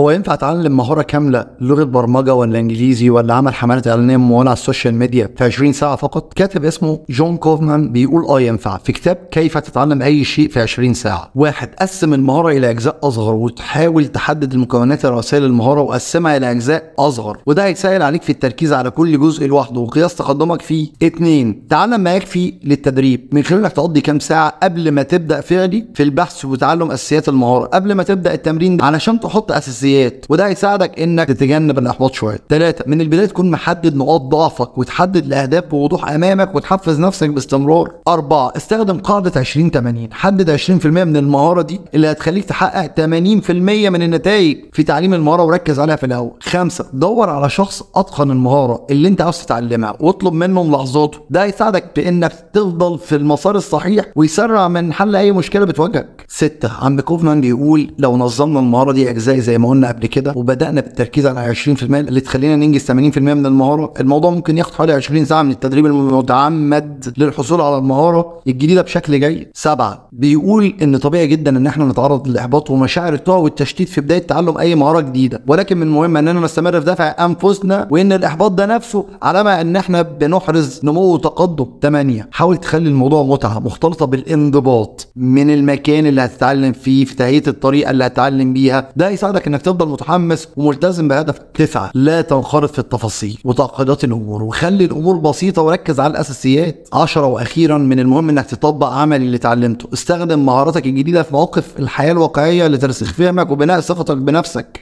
هو ينفع اتعلم مهارة كاملة لغة برمجة ولا انجليزي ولا عمل حملات اعلانية ممولة على السوشيال ميديا في 20 ساعة فقط؟ كاتب اسمه جون كوفمان بيقول ينفع في كتاب كيف تتعلم اي شيء في 20 ساعة. واحد، قسم المهارة الى اجزاء اصغر وتحاول تحدد المكونات الرئيسية للمهارة وقسمها الى اجزاء اصغر، وده هيسهل عليك في التركيز على كل جزء لوحده وقياس تقدمك فيه. اتنين، تعلم ما يكفي للتدريب من خلال انك تقضي كام ساعة قبل ما تبدأ فعلي في البحث وتعلم اساسيات المهارة قبل ما تبدأ التمرين علشان تحط اساسيات، وده هيساعدك انك تتجنب الاحباط شويه. 3، من البدايه تكون محدد نقاط ضعفك وتحدد الاهداف بوضوح امامك وتحفز نفسك باستمرار. 4، استخدم قاعده 20-80، حدد 20% من المهاره دي اللي هتخليك تحقق 80% من النتائج في تعليم المهاره وركز عليها في الاول. 5، دور على شخص اتقن المهاره اللي انت عاوز تتعلمها واطلب منه ملاحظاته، ده هيساعدك بانك تفضل في المسار الصحيح ويسرع من حل اي مشكله بتواجهك. 6، عم كوفمان بيقول لو نظمنا المهاره دي اجزاء زي ما قلنا قبل كده وبدأنا بالتركيز على 20% اللي تخلينا ننجز 80% من المهارة، الموضوع ممكن ياخد حوالي 20 ساعة من التدريب المتعمد للحصول على المهارة الجديدة بشكل جيد. 7، بيقول ان طبيعي جدا ان احنا نتعرض للاحباط ومشاعر التوه والتشتيت في بداية تعلم اي مهارة جديدة، ولكن من المهم اننا نستمر في دفع انفسنا وان الاحباط ده نفسه علامة ان احنا بنحرز نمو وتقدم. 8، حاول تخلي الموضوع متعة مختلطة بالانضباط من المكان اللي هتتعلم فيه في تهيئة الطريقة اللي هتتعلم بيها، ده يساعدك انك تفضل متحمس وملتزم بهدفك. 9، لا تنخرط في التفاصيل وتعقيدات الامور وخلي الامور بسيطه وركز على الاساسيات. 10، واخيرا من المهم انك تطبق عملي اللي اتعلمته، استخدم مهاراتك الجديده في مواقف الحياه الواقعيه لترسيخ فهمك وبناء ثقتك بنفسك.